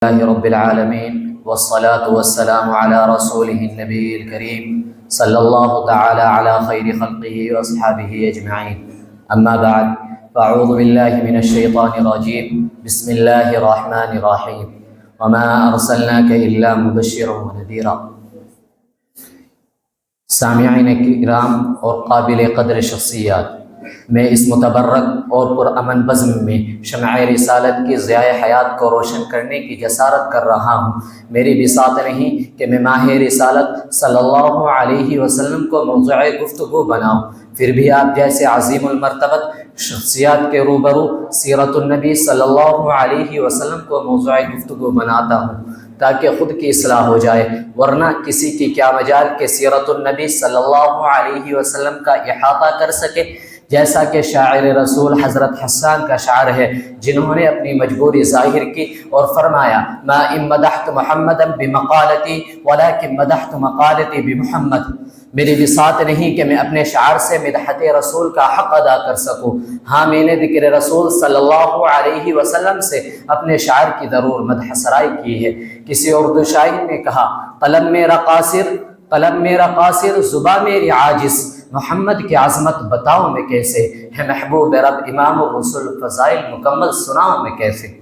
اللہ رب العالمین والصلاة والسلام علی رسولہ النبی الکریم صلی اللہ تعالی علی خیر خلقہ واصحابہ اجمعین اما بعد فاعوذ باللہ من الشیطان الرجیم بسم اللہ الرحمن الرحیم وما ارسلناک الا مبشرا ونذیرا۔ سامعین کرام اور قابل قدر شخصیات، میں اس متبرک اور پرامن بزم میں شمع رسالت کی ضیاء حیات کو روشن کرنے کی جسارت کر رہا ہوں۔ میری بساط نہیں کہ میں ماہ رسالت صلی اللہ علیہ وسلم کو موضوع گفتگو بناؤں، پھر بھی آپ جیسے عظیم المرتبت شخصیات کے روبرو سیرت النبی صلی اللہ علیہ وسلم کو موضوع گفتگو بناتا ہوں تاکہ خود کی اصلاح ہو جائے، ورنہ کسی کی کیا مجال کہ سیرت النبی صلی اللہ علیہ وسلم کا احاطہ کر سکے، جیسا کہ شاعر رسول حضرت حسان کا شعر ہے، جنہوں نے اپنی مجبوری ظاہر کی اور فرمایا ما ان مدحت محمدا بمقالتی ولکن مدحت مقالتی بمحمد۔ میری بساط نہیں کہ میں اپنے شعر سے مدحت رسول کا حق ادا کر سکوں، ہاں میں نے ذکر رسول صلی اللہ علیہ وسلم سے اپنے شعر کی ضرور مدح سرائی کی ہے۔ کسی اردو شاعر نے کہا قلم میرا قاصر زباں میری عاجز، محمد کی عظمت بتاؤں میں کیسے، ہے محبوب رب امام الرسل فضائل مکمل سناؤں میں کیسے۔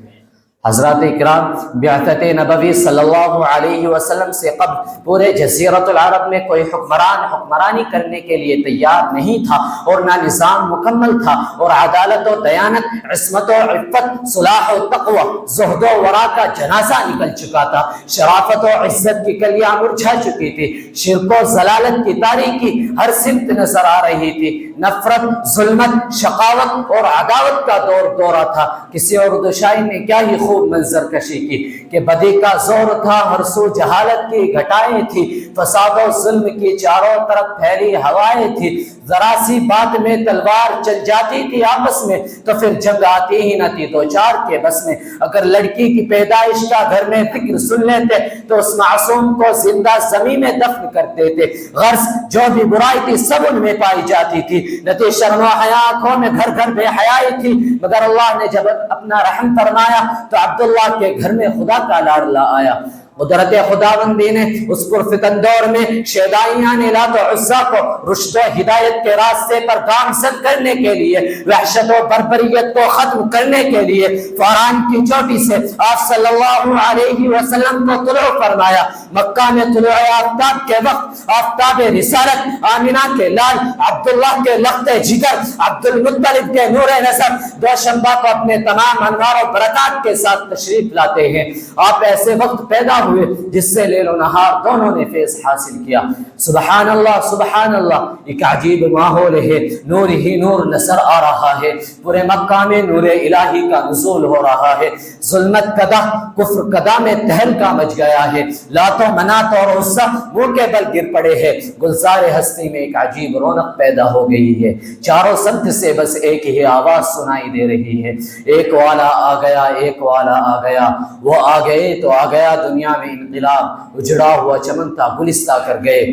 حضرات اکرام، بعثت نبوی صلی اللہ علیہ وسلم سے قبل پورے جزیرۃ العرب میں کوئی حکمران حکمرانی کرنے کے لیے تیار نہیں تھا، اور نہ نظام مکمل تھا، اور عدالت و دیانت، عصمت و عفت، صلاح و تقوی، زہد و ورع کا جنازہ نکل چکا تھا، شرافت و عزت کی کلیاں مرجھا چکی تھی، شرک و ضلالت کی تاریکی ہر سمت نظر آ رہی تھی، نفرت، ظلمت، شقاوت اور عداوت کا دورہ تھا۔ کسی اردو شاعر نے کیا ہی خوب منظر کشی کی کہ بدی کا زور تھا، ہر سو جہالت کی گھٹائیں تھی، فساد و ظلم کی چاروں طرف پھیلی ہوائیں تھی، ذرا سی بات میں تلوار چل جاتی تھی آپس میں تو پھر جنگ آتی ہی نہ تھی دو چار کے بس میں۔ اگر لڑکی کی پیدائش کا گھر میں فکر سن لیتے تو اس معصوم کو زندہ زمین میں دفن کرتے تھے، غرض جو بھی برائی تھی سب ان میں پائی جاتی تھی، نہ تھی شرم و حیا، آنکھوں میں گھر گھر بے حیائی تھی، مگر اللہ نے جب اپنا رحم فرمایا تو عبداللہ کے گھر میں خدا کا لاڈلا آیا۔ قدرت خداوندی نے اس پرفتن دور میں شیدائیان لات و عزا کو رشد و ہدایت کے راستے پر گامزن کرنے کے لیے، وحشت و بربریت کو ختم کرنے کے لیے فاران کی چوٹی سے آپ صلی اللہ علیہ وسلم کو طلوع فرمایا۔ مکہ میں طلوع آفتاب کے وقت آفتاب رسالت آمینہ کے لال عبداللہ کے لخت جگر عبد المطلب کے نور نظر دوشنبہ کو اپنے تمام انوار و برکات کے ساتھ تشریف لاتے ہیں۔ آپ ایسے وقت پیدا ہوئے جس سے لیل و نہار دونوں نے فیض حاصل کیا۔ سبحان اللہ سبحان اللہ، ایک عجیب ماحول ہے، نور ہی نور نظر آ رہا ہے، پورے مکہ میں نور الہی کا نزول ہو رہا ہے، ظلمت کدہ کفر کدہ میں تہلکا مچ گیا ہے، لات و منات اور عزا منہ کے بل گر پڑے ہیں، گلزار ہستی میں ایک عجیب رونق پیدا ہو گئی ہے، چاروں سمت سے بس ایک ہی آواز سنائی دے رہی ہے، ایک والا آ گیا ایک والا آ گیا، وہ آ گئے تو آ گیا دنیا میں انقلاب، اجڑا ہوا چمن تھا گلستہ کر گئے۔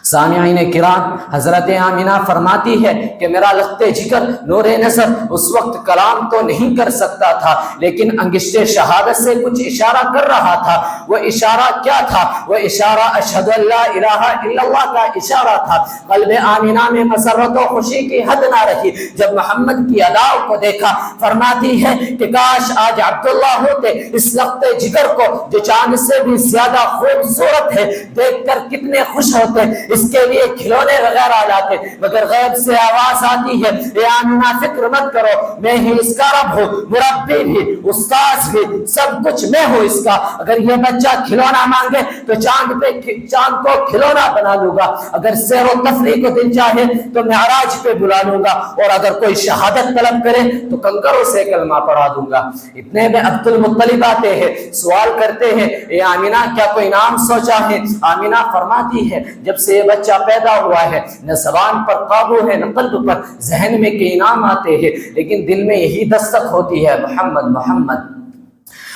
سامعین کرام، حضرت آمینہ فرماتی ہے کہ میرا لخت جگر نور نظر اس وقت کلام تو نہیں کر سکتا تھا، لیکن انگشت شہادت سے کچھ اشارہ کر رہا تھا۔ وہ اشارہ کیا تھا؟ وہ اشارہ اشہد ان لا الہ الا اللہ کا اشارہ تھا۔ قلب آمینہ میں مسرت و خوشی کی حد نہ رہی جب محمد کی اداؤں کو دیکھا۔ فرماتی ہے کہ کاش آج عبداللہ ہوتے اس لخت جگر کو جو چاند سے بھی زیادہ خوبصورت ہے دیکھ کر کتنے خوش ہوتے، اس کے لیے کھلونے وغیرہ لاتے، مگر غیب سے آواز آتی ہے اے آمینہ فکر مت کرو، میں ہی اس کا رب ہوں، مربی بھی، استاذ بھی، سب کچھ میں ہوں اس کا۔ اگر یہ بچہ کھلونا مانگے تو چاند کو کھلونا بنا لوں گا، اگر سیر و تفریح کو دل چاہے تو معراج پہ بلا لوں گا، اور اگر کوئی شہادت طلب کرے تو کنکروں سے کلمہ پڑھا دوں گا۔ اتنے میں عبد المطلب آتے ہیں، سوال کرتے ہیں اے آمینہ کیا کوئی نام سوچا ہے؟ آمینہ فرماتی ہے جب سے یہ بچہ پیدا ہوا ہے نہ زبان پر قابو ہے نہ قلب پر، ذہن میں کئی نام آتے ہیں لیکن دل میں یہی دستک ہوتی ہے محمد محمد۔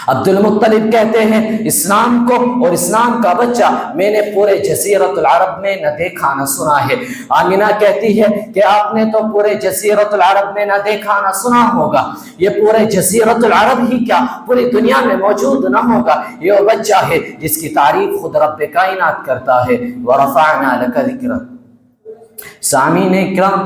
عبد المطلب کہتے ہیں اسلام کو اور اسلام کا بچہ میں نے پورے جزیرۃ العرب میں نہ دیکھا نہ سنا ہے۔ آمینہ کہتی ہے کہ آپ نے تو پورے جزیرۃ العرب میں نہ دیکھا نہ سنا ہوگا، یہ پورے جزیرۃ العرب ہی کیا پوری دنیا میں موجود نہ ہوگا، یہ وہ بچہ ہے جس کی تعریف خود رب کائنات کرتا ہے۔ وَرَفَعْنَا لَكَ ذِكْرَكَ۔ سامعین اکرام،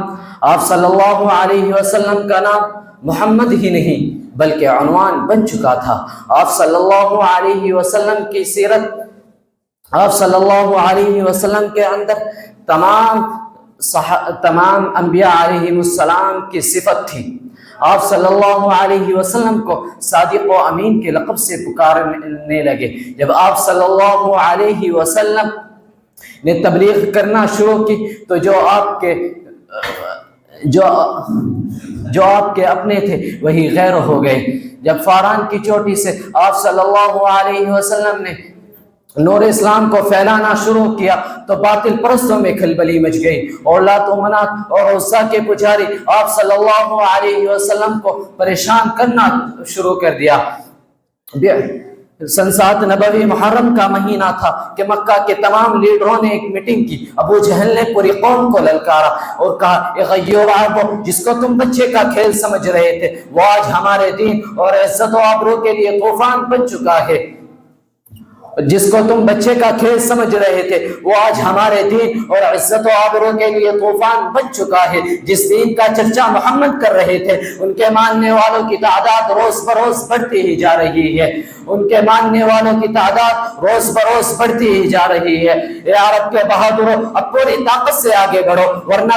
آپ صلی اللہ علیہ وسلم کا نام محمد ہی نہیں بلکہ عنوان بن چکا تھا۔ آپ صلی اللہ علیہ وسلم کی سیرت، آپ صلی اللہ علیہ وسلم کے اندر تمام انبیاء علیہ السلام کی صفت تھی۔ آپ صلی اللہ علیہ وسلم کو صادق و امین کے لقب سے پکارنے لگے۔ جب آپ صلی اللہ علیہ وسلم نے تبلیغ کرنا شروع کی تو جو آپ کے اپنے تھے وہی غیر ہو گئے۔ جب فاران کی چوٹی سے آپ صلی اللہ علیہ وسلم نے نور اسلام کو پھیلانا شروع کیا تو باطل پرستوں میں کھلبلی مچ گئی، اور لات و منات اور عزا کے پجاری آپ صلی اللہ علیہ وسلم کو پریشان کرنا شروع کر دیا۔ سن 7 نبوی محرم کا مہینہ تھا کہ مکہ کے تمام لیڈروں نے ایک میٹنگ کی۔ ابو جہل نے پوری قوم کو للکارا اور کہا اغیور عربو، جس کو تم بچے کا کھیل سمجھ رہے تھے وہ آج ہمارے دین اور عزت و آبرو کے لیے طوفان بن چکا ہے۔ جس کو تم بچے کا کھیل سمجھ رہے تھے وہ آج ہمارے دین اور عزت و آبرو کے لیے طوفان بن چکا ہے۔ جس دین کا چرچا محمد کر رہے تھے ان کے ماننے والوں کی تعداد روز بروز بڑھتی ہی جا رہی ہے، ان کے ماننے والوں کی تعداد روز بروز بڑھتی ہی جا رہی ہے۔ اے عرب کے بہادروں، اب پوری طاقت سے آگے بڑھو، ورنہ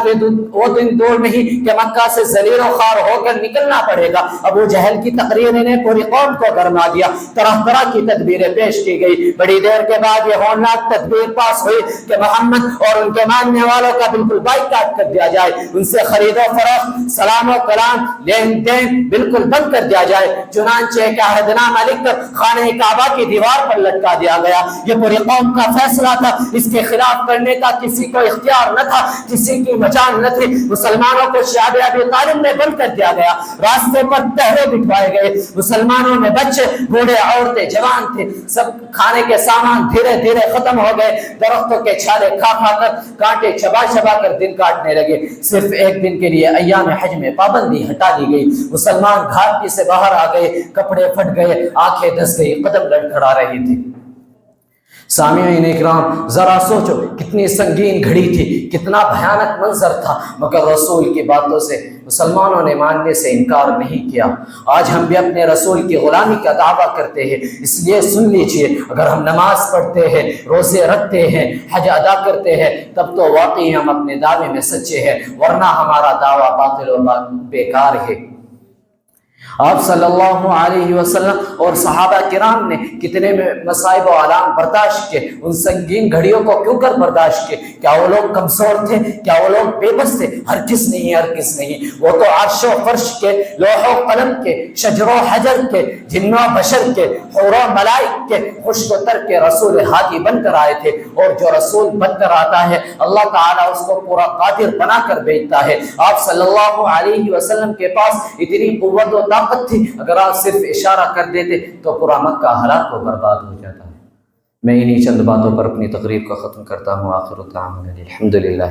وہ دن دور نہیں کہ مکہ سے ذلیل و خوار ہو کر نکلنا پڑے گا۔ ابو جہل کی تقریریں نے پوری قوم کو گرما دیا، طرح طرح کی تدبیریں پیش کی گئی۔ بڑی دیر کے بعد یہ ہولناک تدبیر پاس ہوئی کہ محمد اور ان کے ماننے والوں کا بالکل بائیکاٹ کر دیا جائے، ان سے خرید و فروخت، سلام و کلام، لین دین بالکل بند کر دیا جائے۔ چنانچہ ایک عہد نامہ لکھ کر خانہ کعبہ کی دیوار پر لٹکا دیا گیا۔ یہ پوری قوم کا فیصلہ تھا، اس کے خلاف کرنے کا کسی کو اختیار نہ تھا، کسی کی مجال نہ تھی۔ مسلمانوں کو شعب ابی طالب میں بند کر دیا گیا، راستے پر پہرے بٹھوائے گئے۔ مسلمانوں میں بچے، بوڑھے، عورتیں، جوان تھے، سب کھانے کے سامان دھیرے دھیرے ختم ہو گئے۔ درختوں کے چھالے کھا کھا کر، کانٹے چبا چبا کر دن کاٹنے لگے۔ صرف ایک دن کے لیے ایام حج میں پابندی ہٹا دی گئی۔ مسلمان گھاٹی سے باہر آ گئے، کپڑے پھٹ گئے، آنکھیں دس گئی، قدم لڑکھڑا رہی تھی۔ سامعین اکرام، ذرا سوچو کتنی سنگین گھڑی تھی، کتنا بھیانک منظر تھا، مگر رسول کی باتوں سے مسلمانوں نے ماننے سے انکار نہیں کیا۔ آج ہم بھی اپنے رسول کی غلامی کا دعویٰ کرتے ہیں، اس لیے سن لیجئے، اگر ہم نماز پڑھتے ہیں، روزے رکھتے ہیں، حج ادا کرتے ہیں، تب تو واقعی ہم اپنے دعوے میں سچے ہیں، ورنہ ہمارا دعویٰ باطل و بیکار ہے۔ آپ صلی اللہ علیہ وسلم اور صحابہ کرام نے کتنے مصائب و آلام برداشت کیے، ان سنگین گھڑیوں کو کیوں کر برداشت کیے؟ کیا وہ لوگ کمزور تھے؟ کیا وہ لوگ بے بس تھے؟ ہرگز نہیں، ہرگز نہیں۔ وہ تو عرش و فرش کے، لوح و قلم کے، شجر و حجر کے، جن و بشر کے، حور و ملائک کے، خشک و تر کے رسول ہادی بن کر آئے تھے، اور جو رسول بن کر آتا ہے اللہ تعالیٰ اس کو پورا قادر بنا کر بھیجتا ہے۔ آپ صلی اللہ علیہ وسلم کے پاس اتنی قوت و طاقت تھی، اگر آپ صرف اشارہ کر دیتے تو پورا مکہ ہلاک و برباد ہو جاتا ہے۔ میں انہی چند باتوں پر اپنی تقریر کو ختم کرتا ہوں۔ آخر دعوانا الحمدللہ۔